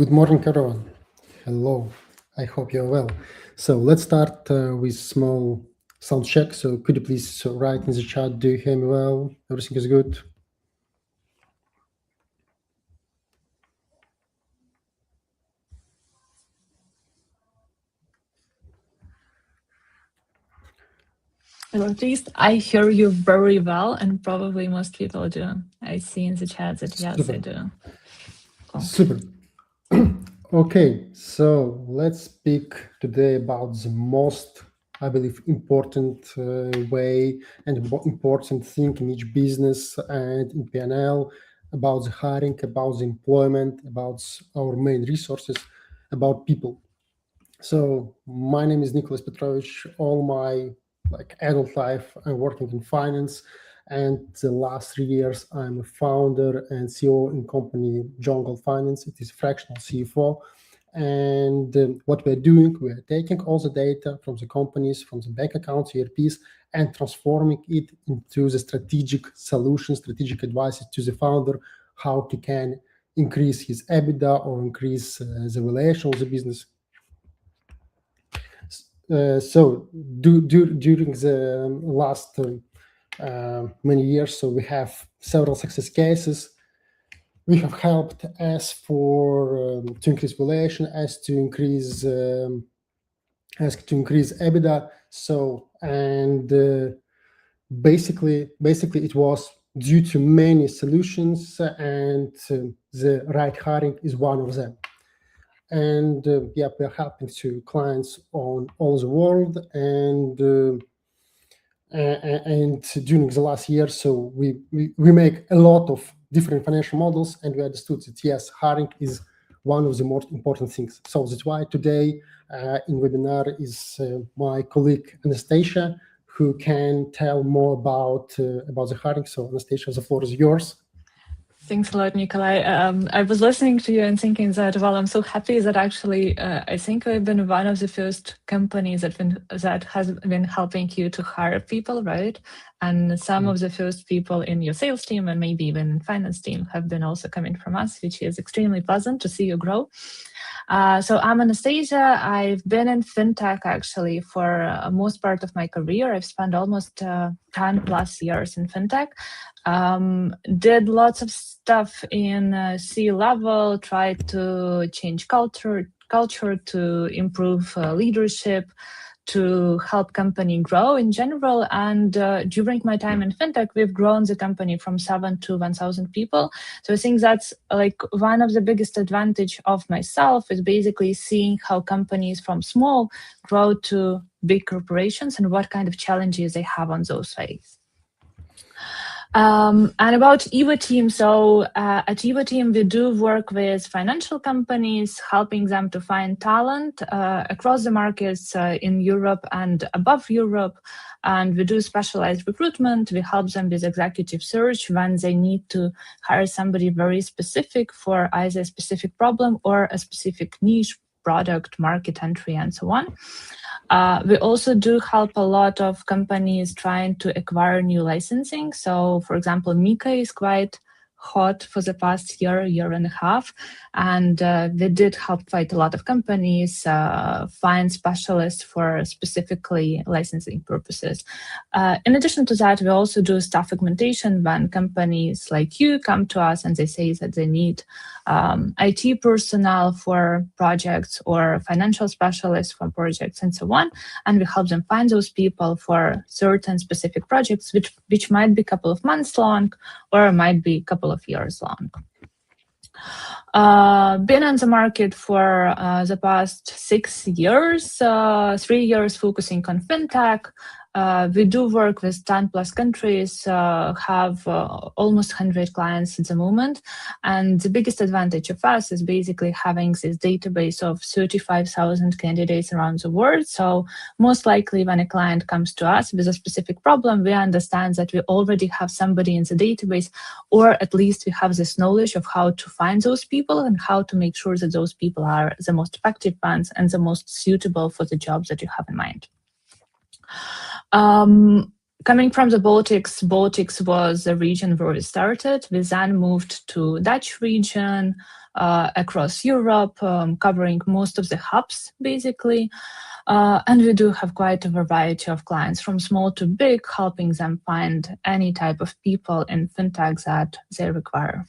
Good morning, everyone. Hello. I hope you're well. So let's start with small sound check. So could you please write in the chat, do you hear me well? Everything is good? Well, at least I hear you very well, and probably most people do. I see in the chat that yes, Super. I do. Cool. Super. Okay, so let's speak today about the most, I believe, important way and important thing in each business and in PNL, about the hiring, about the employment, about our main resources, about people. So my name is Nicholas Petrovich. All my adult life, I'm working in finance, and the last 3 years, I'm a founder and CEO in company Galt Finance. It is fractional CFO. And what we're doing, we're taking all the data from the companies, from the bank accounts, ERPs, and transforming it into the strategic solutions, strategic advices to the founder, how he can increase his EBITDA or increase the relation of the business. So during the last many years, so we have several success cases. We have helped as for to increase valuation, as to increase EBITDA. So and basically it was due to many solutions, and the right hiring is one of them. And yeah, we're helping to clients on all the world, and during the last year, so we make a lot of different financial models, and we understood that yes, hiring is one of the most important things. So that's why today in webinar is my colleague Anastasia, who can tell more about the hiring. So Anastasia, the floor is yours. Thanks a lot, Nikolai. I was listening to you and thinking that, well, I'm so happy that actually I think we've been one of the first companies that has been helping you to hire people, right? And some of the first people in your sales team and maybe even in finance team have been also coming from us, which is extremely pleasant to see you grow. So I'm Anastasia. I've been in fintech actually for most part of my career. I've spent almost 10 plus years in fintech. Did lots of stuff in C-level, tried to change culture to improve leadership, to help company grow in general. And during my time in fintech, we've grown the company from 7 to 1,000 people. So I think that's like one of the biggest advantage of myself is basically seeing how companies from small grow to big corporations and what kind of challenges they have on those ways. And about EVOTYM, so at EVOTYM, we do work with financial companies, helping them to find talent across the markets in Europe and above Europe. And we do specialized recruitment. We help them with executive search when they need to hire somebody very specific for either a specific problem or a specific niche, product, market entry, and so on. We also do help a lot of companies trying to acquire new licensing. So, for example, Mika is quite hot for the past year and a half, and we did help quite a lot of companies find specialists for specifically licensing purposes. In addition to that, we also do staff augmentation when companies like you come to us and they say that they need IT personnel for projects or financial specialists for projects and so on. And we help them find those people for certain specific projects, which might be a couple of months long or might be a couple of years long. Been on the market for the past 6 years, 3 years focusing on fintech. We do work with 10 plus countries, have almost 100 clients at the moment. And the biggest advantage of us is basically having this database of 35,000 candidates around the world. So most likely when a client comes to us with a specific problem, we understand that we already have somebody in the database, or at least we have this knowledge of how to find those people and how to make sure that those people are the most effective ones and the most suitable for the jobs that you have in mind. Coming from the Baltics was the region where we started. We then moved to Dutch region, across Europe, covering most of the hubs, basically. And we do have quite a variety of clients, from small to big, helping them find any type of people in fintech that they require.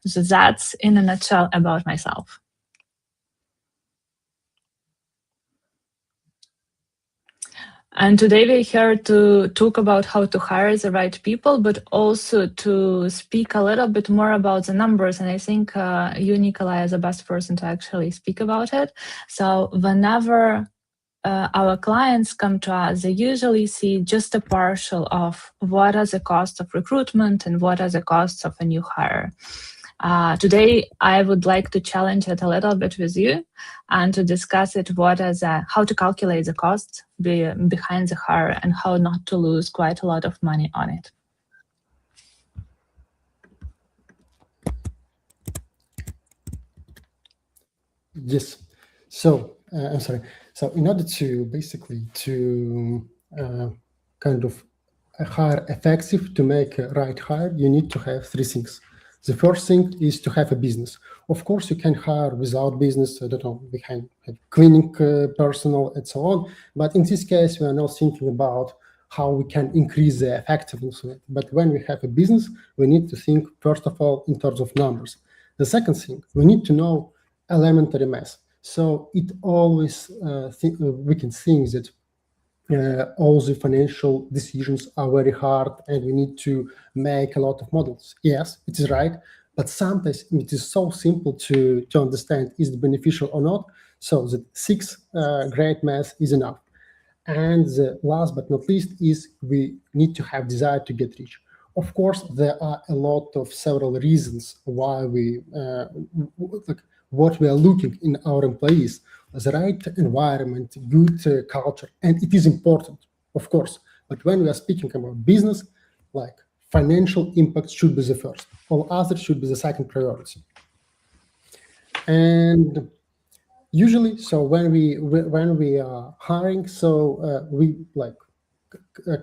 So that's in a nutshell about myself. And today we're here to talk about how to hire the right people, but also to speak a little bit more about the numbers. And I think you, Nikolai, is the best person to actually speak about it. So whenever our clients come to us, they usually see just a partial of what are the costs of recruitment and what are the costs of a new hire. Today, I would like to challenge it a little bit with you and to discuss it how to calculate the costs behind the hire and how not to lose quite a lot of money on it. Yes. So I'm sorry. So in order to basically to kind of hire effective, to make a right hire, you need to have three things. The first thing is to have a business. Of course, you can hire without business. I don't know, we can have cleaning personnel and so on. But in this case, we are not thinking about how we can increase the effectiveness of it. But when we have a business, we need to think, first of all, in terms of numbers. The second thing, we need to know elementary math. So it always, we can think that all the financial decisions are very hard and we need to make a lot of models. Yes, it is right. But sometimes it is so simple to understand is it beneficial or not. So the 6 grade math is enough. And the last but not least is we need to have desire to get rich. Of course, there are a lot of several reasons why we what we are looking in our employees, the right environment, good culture, and it is important, of course. But when we are speaking about business, like financial impact should be the first. All others should be the second priority. And usually, so when we are hiring, so we like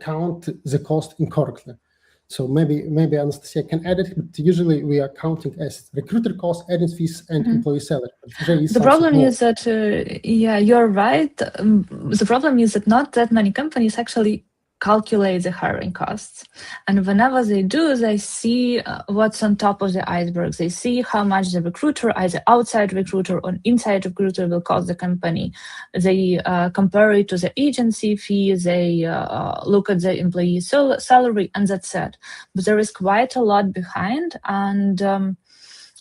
count the cost incorrectly. So maybe Anastasia can add it, but usually we are counting as recruiter costs, agent fees, and employee salary. The problem is that, yeah, you're right. The problem is that not that many companies actually calculate the hiring costs. And whenever they do, they see what's on top of the iceberg. They see how much the recruiter, either outside recruiter or inside recruiter, will cost the company. They compare it to the agency fee. They look at the employee salary, and that's it. But there is quite a lot behind. And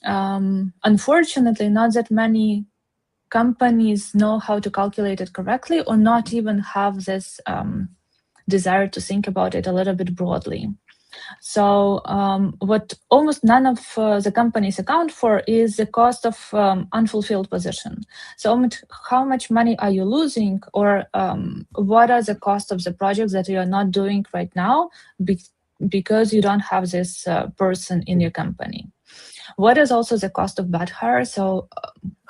unfortunately, not that many companies know how to calculate it correctly, or not even have this desire to think about it a little bit broadly. So what almost none of the companies account for is the cost of unfulfilled position. So how much money are you losing, or what are the costs of the projects that you are not doing right now because you don't have this person in your company? What is also the cost of bad hire? So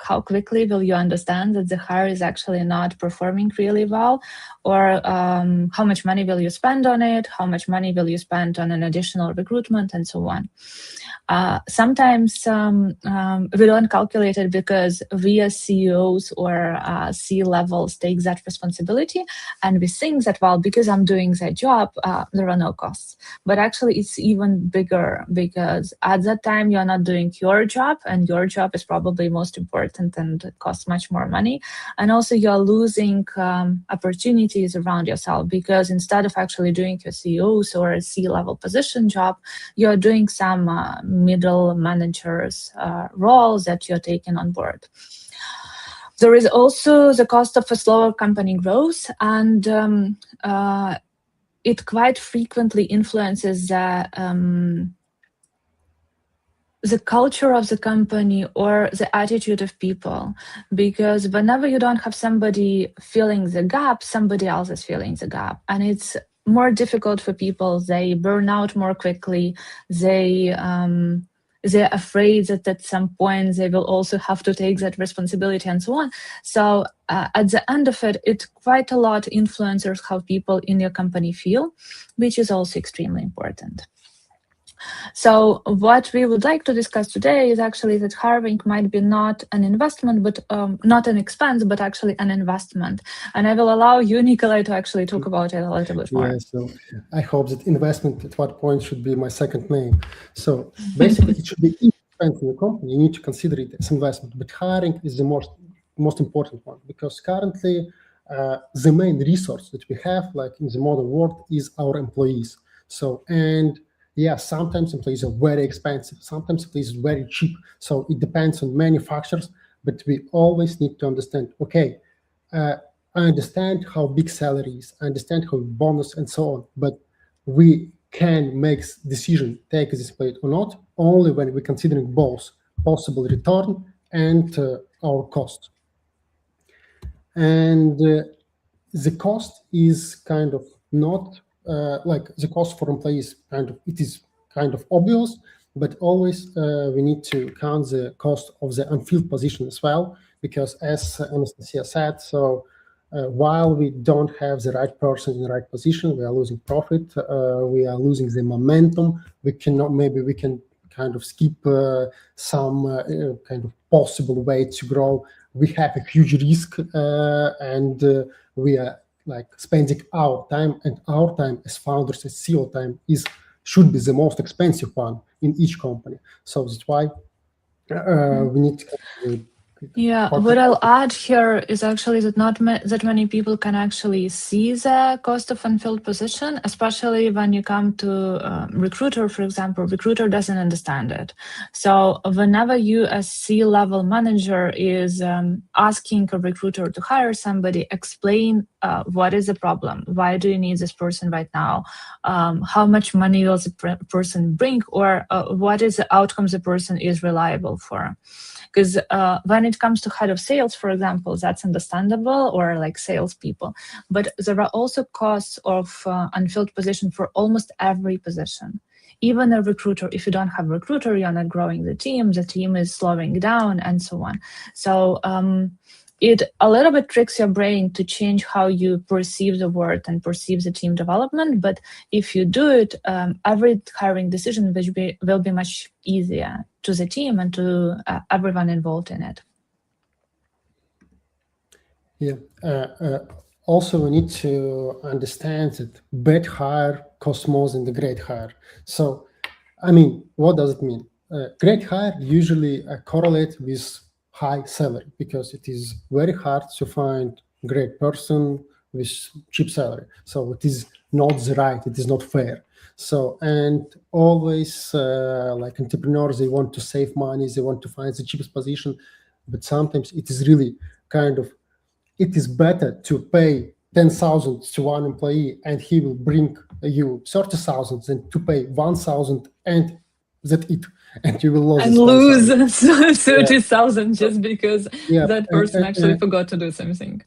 how quickly will you understand that the hire is actually not performing really well? Or how much money will you spend on it? How much money will you spend on an additional recruitment, and so on? Sometimes we don't calculate it because we as CEOs or C-levels take that responsibility, and we think that, well, because I'm doing that job, there are no costs. But actually it's even bigger, because at that time you're not doing your job, and your job is probably most important and it costs much more money. And also you're losing opportunities around yourself, because instead of actually doing your CEOs or a C-level position job, you're doing some middle managers roles that you're taking on board. There is also the cost of a slower company growth, and it quite frequently influences the culture of the company or the attitude of people, because whenever you don't have somebody filling the gap, somebody else is filling the gap, and it's more difficult for people. They burn out more quickly. They're afraid that at some point they will also have to take that responsibility, and so on. So at the end of it quite a lot influences how people in your company feel, which is also extremely important. So what we would like to discuss today is actually that hiring might be not an investment, but not an expense, but actually an investment. And I will allow you, Nikolai, to actually talk about it a little bit more. Yeah, so I hope that investment at what point should be my second name. So basically, it should be investment in the company. You need to consider it as investment, but hiring is the most important one, because currently the main resource that we have, like in the modern world, is our employees. So, and yeah, sometimes employees are very expensive, sometimes employees are very cheap. So it depends on many factors, but we always need to understand, okay, I understand how big salaries, I understand how bonus and so on, but we can make decision, take this plate or not, only when we're considering both possible return and our cost. And the cost is kind of not like the cost for employees, kind of, it is kind of obvious, but always we need to count the cost of the unfilled position as well, because as Anastasia said, so while we don't have the right person in the right position, we are losing profit, we are losing the momentum, we cannot, maybe we can kind of skip some kind of possible way to grow. We have a huge risk, and we are like spending our time, and our time as founders, as CEO time should be the most expensive one in each company. So that's why we need to. Yeah, what I'll add here is actually that not that many people can actually see the cost of unfilled position, especially when you come to recruiter, for example. Recruiter doesn't understand it. So whenever you as C-level manager is asking a recruiter to hire somebody, explain what is the problem, why do you need this person right now, how much money will the person bring, or what is the outcome the person is reliable for. Because when it comes to head of sales, for example, that's understandable, or like salespeople. But there are also costs of unfilled position for almost every position. Even a recruiter, if you don't have a recruiter, you're not growing the team is slowing down, and so on. So it a little bit tricks your brain to change how you perceive the work and perceive the team development. But if you do it, every hiring decision will be much easier to the team and to everyone involved in it. Yeah. Also, we need to understand that bad hire costs more than the great hire. So, I mean, what does it mean? Great hire usually correlate with high salary, because it is very hard to find great person with cheap salary. So it is not the right, it is not fair. So, and always like entrepreneurs, they want to save money, they want to find the cheapest position, but sometimes it is really kind of, it is better to pay 10,000 to one employee and he will bring you 30,000 than to pay 1,000 and that it, and you will lose and lose 30,000 just because that person actually forgot to do something.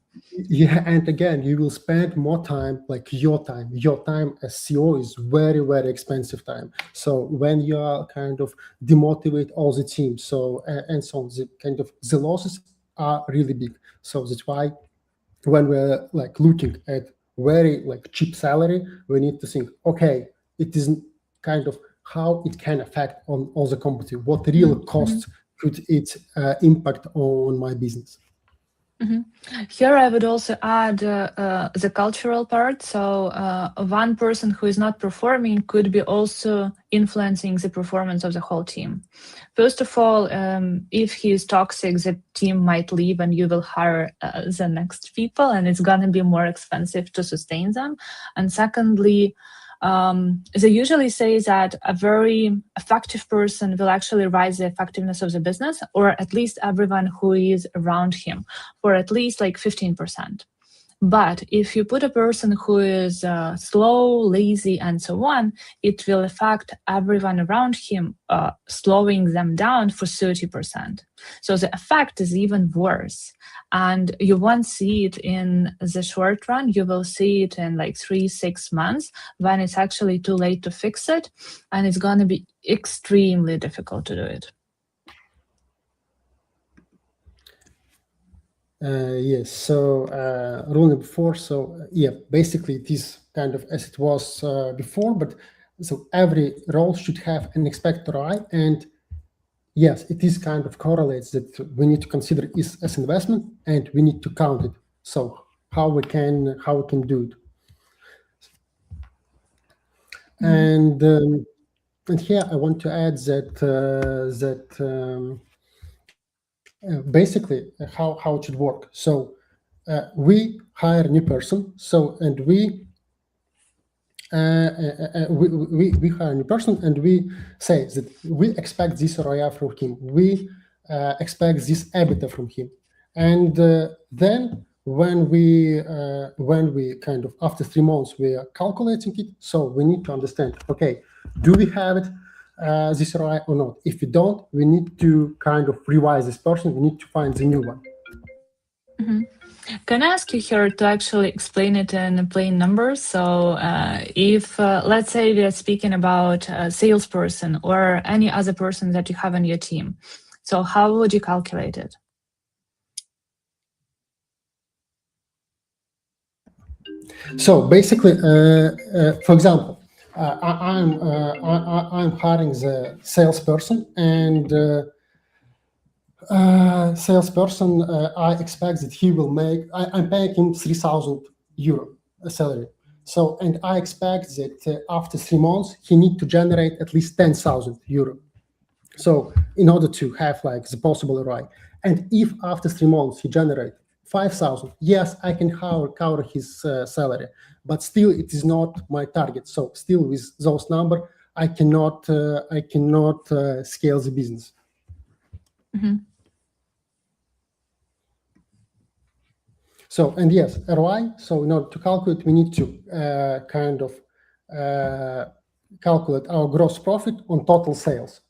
Yeah, and again, you will spend more time, like your time. Your time as CEO is very, very expensive time. So when you are kind of demotivate all the team, so and so on, the kind of the losses are really big. So that's why when we're like looking at very like cheap salary, we need to think, okay, it is kind of how it can affect on all the company. What real costs could it impact on my business? Here, I would also add the cultural part. So one person who is not performing could be also influencing the performance of the whole team. First of all, if he is toxic, the team might leave and you will hire the next people, and it's going to be more expensive to sustain them. And secondly, they usually say that a very effective person will actually raise the effectiveness of the business, or at least everyone who is around him, for at least like 15%. But if you put a person who is slow, lazy, and so on, it will affect everyone around him, slowing them down for 30%. So the effect is even worse. And you won't see it in the short run. You will see it in like 3-6 months when it's actually too late to fix it. And it's going to be extremely difficult to do it. Yes, so rule number 4. So yeah, basically it is kind of as it was before, but So every role should have an expected ROI, and yes, it is kind of correlates that we need to consider is as investment, and we need to count it. So how we can do it. And here I want to add that basically how it should work. So we hire a new person. So and we hire a new person, and we say that we expect this ROI from him. We expect this EBITDA from him, and then when we kind of after 3 months we are calculating it. So we need to understand, okay, do we have it this ROI or not? If we don't, we need to kind of revise this person. We need to find the new one. Can I ask you here to actually explain it in plain numbers? So if, let's say we are speaking about a salesperson or any other person that you have on your team, so how would you calculate it? So basically, for example, I'm hiring the salesperson, and salesperson, I expect that he will make. I'm paying him 3,000 euro salary. So, and I expect that after 3 months he need to generate at least 10,000 euro. So, in order to have like the possible ROI, and if after 3 months he generate 5,000, yes, I can cover his salary, but still it is not my target. So, still with those numbers, I cannot scale the business. Mm-hmm. So, and yes, ROI. So in order to calculate, we need to kind of calculate our gross profit on total sales.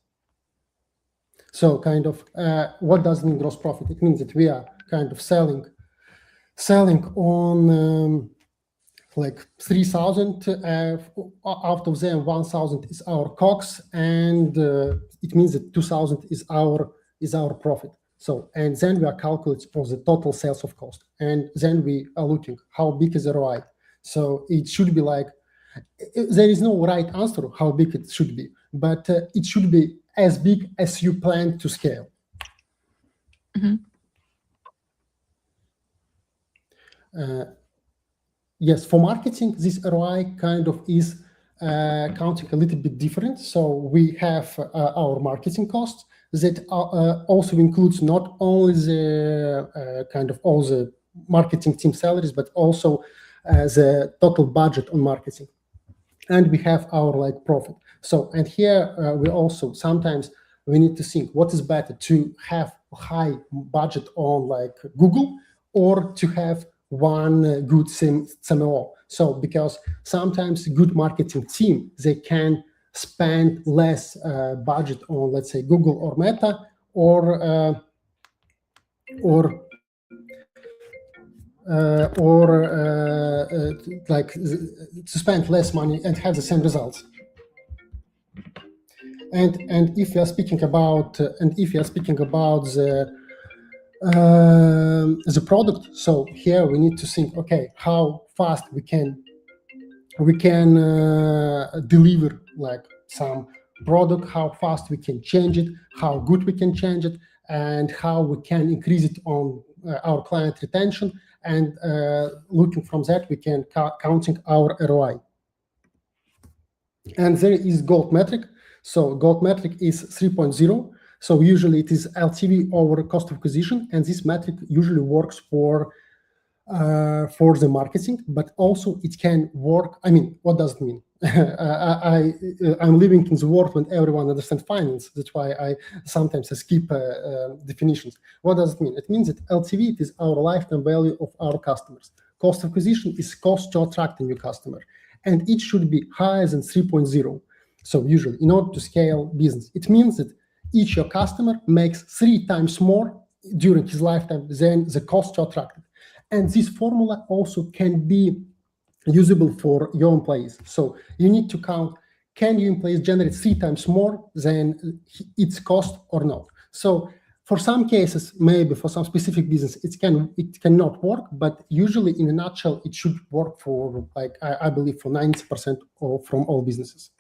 So kind of what does mean gross profit? It means that we are kind of selling on like 3,000. Out of them, 1,000 is our COGS, and it means that 2,000 is our profit. So, and then we are calculating for the total sales of cost, and then we are looking how big is the ROI. So it should be like, there is no right answer how big it should be, but it should be as big as you plan to scale. Mm-hmm. Yes, for marketing, this ROI kind of is counting a little bit different. So we have our marketing costs that also includes not only the kind of all the marketing team salaries, but also the total budget on marketing. And we have our like profit. So, and here we also sometimes we need to think what is better, to have a high budget on like Google, or to have one good CMO. So because sometimes good marketing team, they can spend less budget on, let's say, Google or Meta, or like to spend less money and have the same results. And if we are speaking about the product, so here we need to think, okay, how fast we can deliver like some product, how fast we can change it, how good we can change it, and how we can increase it on our client retention. And looking from that, we can counting our ROI. And there is Galt metric. So Galt metric is 3.0. So usually it is LTV over cost of acquisition, and this metric usually works for the marketing, but also it can work. I mean, what does it mean? I'm living in the world when everyone understands finance. That's why I sometimes skip definitions. What does it mean? It means that LTV, it is our lifetime value of our customers. Cost of acquisition is cost to attract a new customer, and it should be higher than 3.0. So usually, in order to scale business, it means that each your customer makes 3 times more during his lifetime than the cost to attract it. And this formula also can be usable for your employees. So you need to count, can your employees generate 3 times more than its cost or not? So for some cases, maybe for some specific business, it cannot work, but usually in a nutshell, it should work for, like, I believe for 90% from all businesses.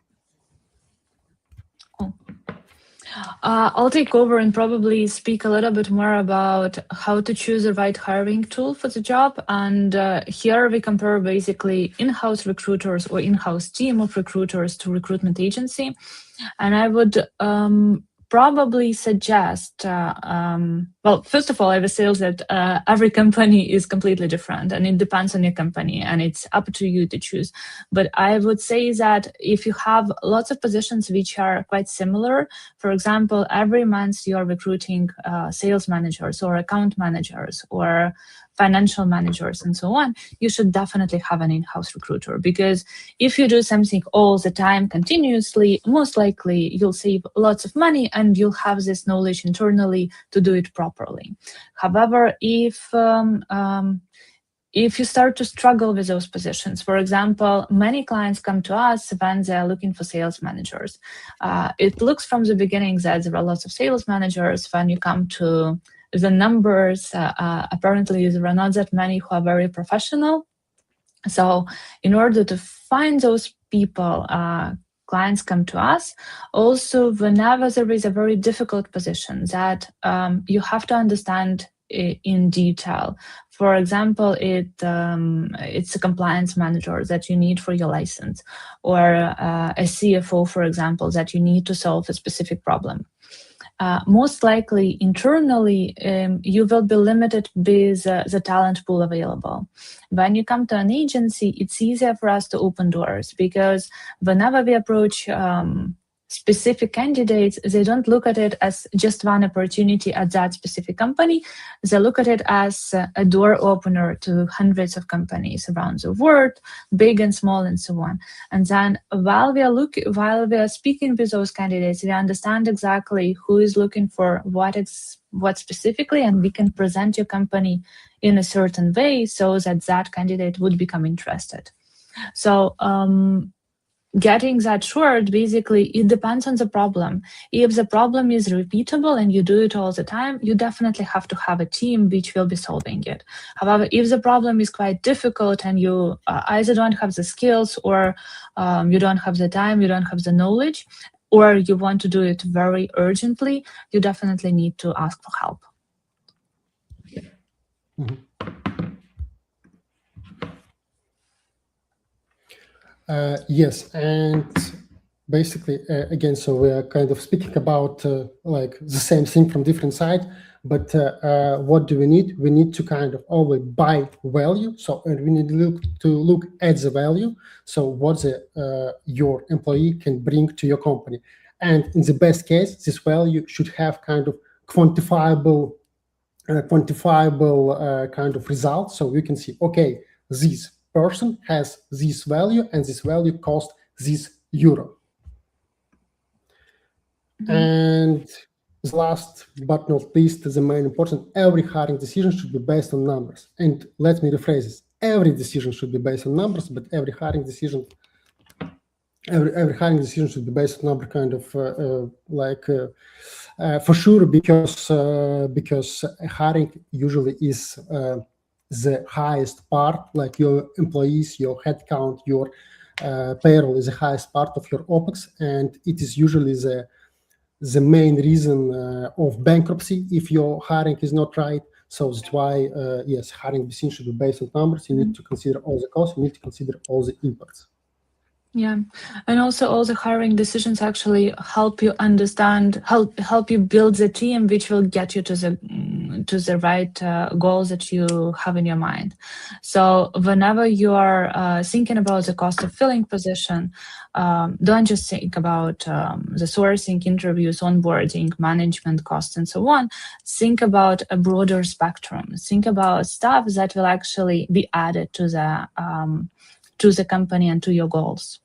I'll take over and probably speak a little bit more about how to choose the right hiring tool for the job. And here we compare basically in-house recruiters or in-house team of recruiters to recruitment agency. And I would probably suggest, well, first of all, I would say that every company is completely different and it depends on your company and it's up to you to choose. But I would say that if you have lots of positions which are quite similar, for example, every month you are recruiting sales managers or account managers or financial managers and so on, you should definitely have an in-house recruiter, because if you do something all the time continuously, most likely you'll save lots of money and you'll have this knowledge internally to do it properly. However, if you start to struggle with those positions, for example, many clients come to us when they're looking for sales managers. It looks from the beginning that there are lots of sales managers. When you come to the numbers, apparently there are not that many who are very professional. So in order to find those people, clients come to us. Also, whenever there is a very difficult position that you have to understand in detail. For example, it's a compliance manager that you need for your license, or a CFO, for example, that you need to solve a specific problem. Most likely, internally, you will be limited with the talent pool available. When you come to an agency, it's easier for us to open doors, because whenever we approach specific candidates, they don't look at it as just one opportunity at that specific company. They look at it as a door opener to hundreds of companies around the world, big and small and so on. And then while we are speaking with those candidates, we understand exactly who is looking for what specifically, and we can present your company in a certain way so that candidate would become interested. So getting that short, basically, it depends on the problem. If the problem is repeatable and you do it all the time, you definitely have to have a team which will be solving it. However, if the problem is quite difficult and you either don't have the skills, or you don't have the time, you don't have the knowledge, or you want to do it very urgently, you definitely need to ask for help. Mm-hmm. Yes, and basically, again, so we are kind of speaking about like the same thing from different side, but what do we need? We need to kind of always buy value. So and we need to look at the value. So what your employee can bring to your company. And in the best case, this value should have kind of quantifiable kind of results. So we can see, okay, this person has this value and this value cost this euro. Mm-hmm. And the last but not least, the main important, every hiring decision should be based on numbers. And let me rephrase this. Every decision should be based on numbers, but every hiring decision should be based on number, kind of for sure, because hiring usually is the highest part, like your employees, your headcount, your payroll is the highest part of your OPEX, and it is usually the main reason of bankruptcy if your hiring is not right. So that's why, yes, hiring decision should be based on numbers. You need to consider all the costs, you need to consider all the impacts. Yeah, and also all the hiring decisions actually help you understand, help you build the team which will get you to the right goals that you have in your mind. So whenever you are thinking about the cost of filling position, don't just think about the sourcing, interviews, onboarding, management costs, and so on. Think about a broader spectrum. Think about stuff that will actually be added to the company and to your goals.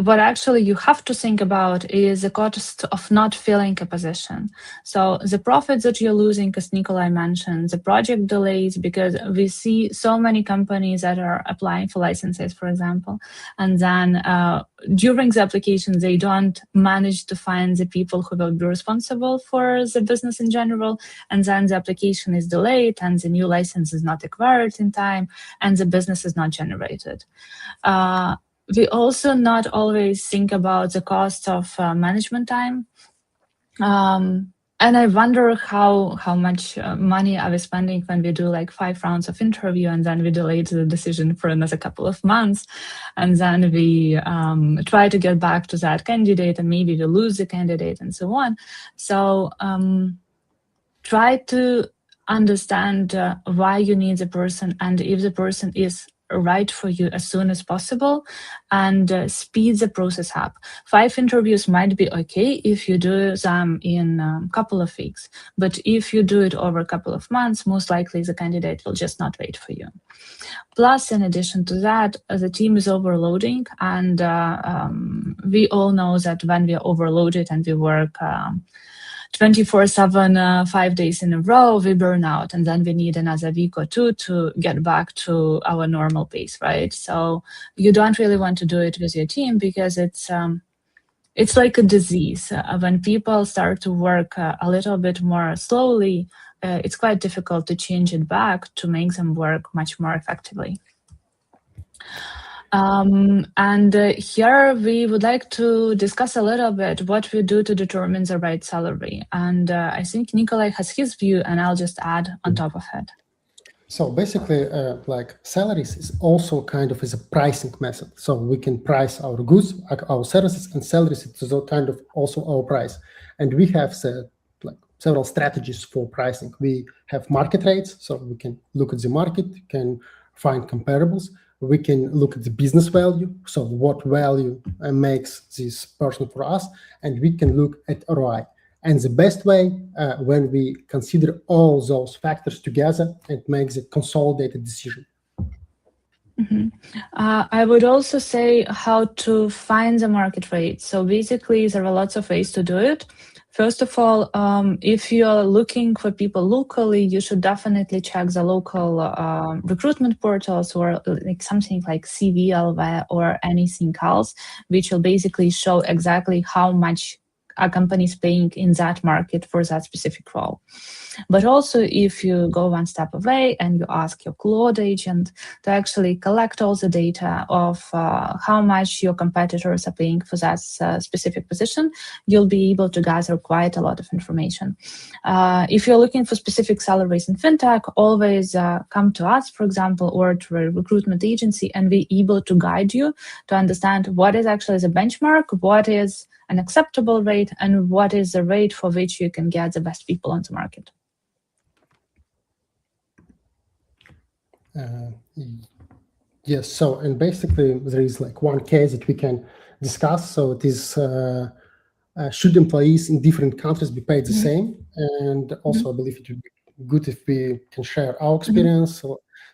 What actually you have to think about is the cost of not filling a position. So the profits that you're losing, as Nikolai mentioned, the project delays, because we see so many companies that are applying for licenses, for example, and then during the application, they don't manage to find the people who will be responsible for the business in general, and then the application is delayed and the new license is not acquired in time and the business is not generated. We also not always think about the cost of management time. And I wonder how much money are we spending when we do like 5 rounds of interview and then we delay the decision for another couple of months, and then we try to get back to that candidate and maybe we lose the candidate and so on. So try to understand why you need the person and if the person is right for you as soon as possible, and speed the process up. 5 interviews might be okay if you do them in a couple of weeks, but if you do it over a couple of months, most likely the candidate will just not wait for you. Plus, in addition to that, the team is overloading, and we all know that when we are overloaded and we work 24/7, 5 days in a row, we burn out, and then we need another week or two to get back to our normal pace, right? So you don't really want to do it with your team because it's like a disease. When people start to work a little bit more slowly, it's quite difficult to change it back to make them work much more effectively. And here we would like to discuss a little bit what we do to determine the right salary. And I think Nikolai has his view, and I'll just add on top of it. So basically, like salaries is also kind of is a pricing method. So we can price our goods, our services, and salaries is kind of also our price. And we have several strategies for pricing. We have market rates, so we can look at the market, can find comparables. We can look at the business value, so what value makes this person for us, and we can look at ROI. And the best way when we consider all those factors together, it makes a consolidated decision. Mm-hmm. I would also say how to find the market rate. So basically, there are lots of ways to do it. First of all, if you're looking for people locally, you should definitely check the local recruitment portals, or like something like CV or anything else, which will basically show exactly how much a company is paying in that market for that specific role. But also, if you go one step away and you ask your Claude agent to actually collect all the data of how much your competitors are paying for that specific position, you'll be able to gather quite a lot of information. If you're looking for specific salaries in fintech, always come to us, for example, or to a recruitment agency, and we're able to guide you to understand what is actually the benchmark, what is an acceptable rate, and what is the rate for which you can get the best people on the market. Yes, so, and basically there is like one case that we can discuss. So it is, should employees in different countries be paid the same? And also I believe it would be good if we can share our experience.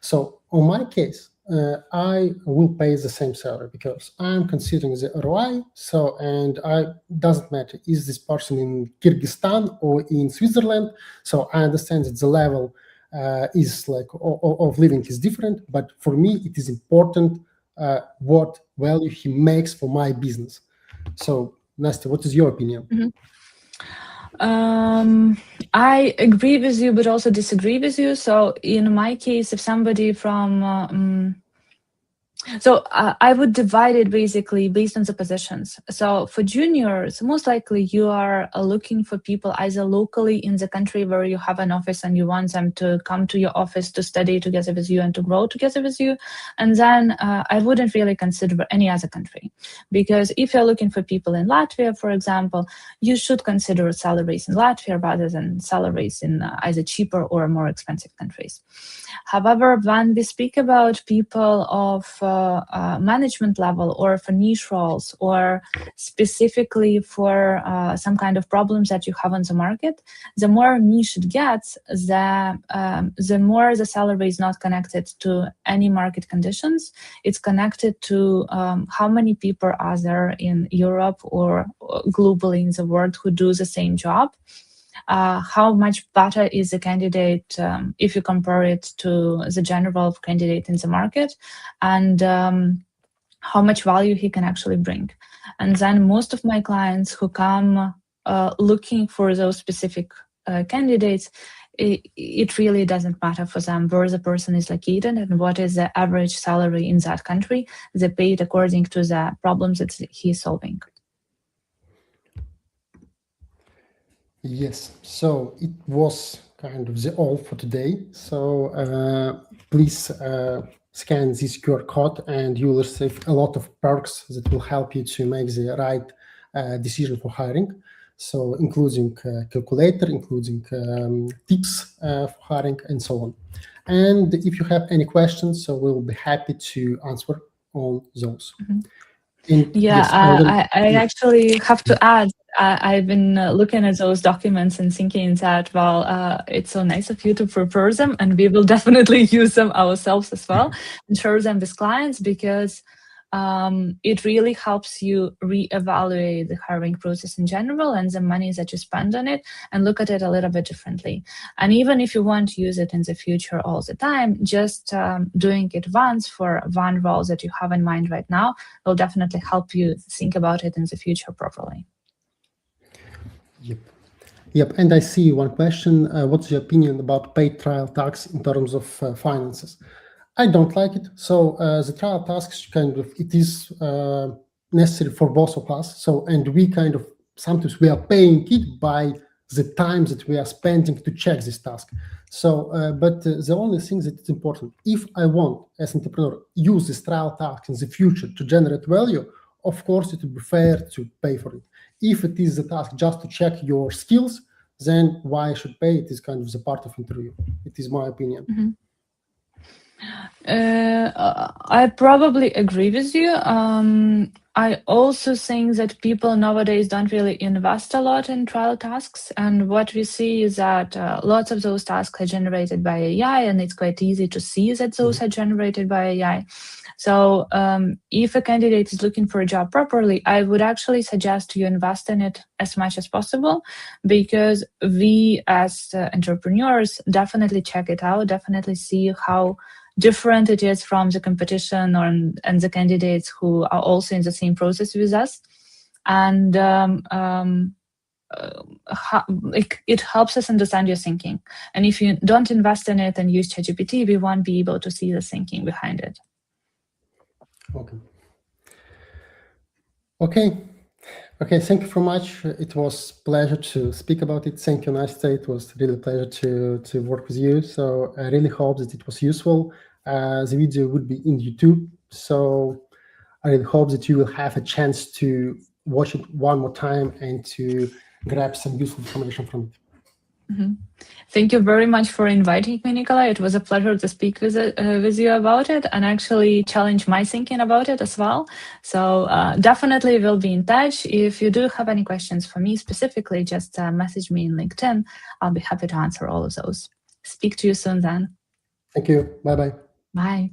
So on my case, I will pay the same salary because I'm considering the ROI. So, and doesn't matter, is this person in Kyrgyzstan or in Switzerland? So I understand that the level is like of living is different, but for me it is important what value he makes for my business. So Nastya, what is your opinion? I agree with you, but also disagree with you. So in my case, if somebody from so I would divide it basically based on the positions. So for juniors, most likely you are looking for people either locally in the country where you have an office and you want them to come to your office to study together with you and to grow together with you. And then I wouldn't really consider any other country, because if you're looking for people in Latvia, for example, you should consider salaries in Latvia rather than salaries in either cheaper or more expensive countries. However, when we speak about people of management level or for niche roles or specifically for some kind of problems that you have on the market, the more niche it gets, the more the salary is not connected to any market conditions. It's connected to how many people are there in Europe or globally in the world who do the same job. How much better is the candidate if you compare it to the general candidate in the market, and how much value he can actually bring. And then most of my clients who come looking for those specific candidates, it really doesn't matter for them where the person is located and what is the average salary in that country. They pay it according to the problems that he's solving. Yes, so it was kind of the all for today. So please scan this QR code and you will receive a lot of perks that will help you to make the right decision for hiring. So including calculator, including tips for hiring and so on. And if you have any questions, so we'll be happy to answer all those. Mm-hmm. And yeah, yes, I actually have to add, I've been looking at those documents and thinking that, well, it's so nice of you to prepare them, and we will definitely use them ourselves as well and share them with clients, because it really helps you reevaluate the hiring process in general and the money that you spend on it, and look at it a little bit differently. And even if you want to use it in the future all the time, just doing it once for one role that you have in mind right now will definitely help you think about it in the future properly. Yep. And I see one question. What's your opinion about paid trial tax in terms of finances? I don't like it. So the trial tax kind of, it is necessary for both of us. So, and we kind of, sometimes we are paying it by the time that we are spending to check this task. So, but the only thing that is important, if I want as an entrepreneur use this trial tax in the future to generate value, of course it would be fair to pay for it. If it is the task just to check your skills, then why I should pay? It is kind of the part of interview. It is my opinion. Mm-hmm. I probably agree with you. I also think that people nowadays don't really invest a lot in trial tasks. And what we see is that lots of those tasks are generated by AI, and it's quite easy to see that those are generated by AI. So if a candidate is looking for a job properly, I would actually suggest you invest in it as much as possible, because we as entrepreneurs definitely check it out, definitely see how different it is from the competition and the candidates who are also in the same process with us. And it helps us understand your thinking. And if you don't invest in it and use ChatGPT, we won't be able to see the thinking behind it. Okay, thank you very much. It was a pleasure to speak about it. Thank you, Nastya. It was really a pleasure to work with you. So I really hope that it was useful. The video would be in YouTube. So I really hope that you will have a chance to watch it one more time and to grab some useful information from it. Mm-hmm. Thank you very much for inviting me, Nikolai. It was a pleasure to speak with you about it and actually challenge my thinking about it as well. So definitely we'll be in touch. If you do have any questions for me specifically, just message me in LinkedIn. I'll be happy to answer all of those. Speak to you soon then. Thank you. Bye-bye. Bye.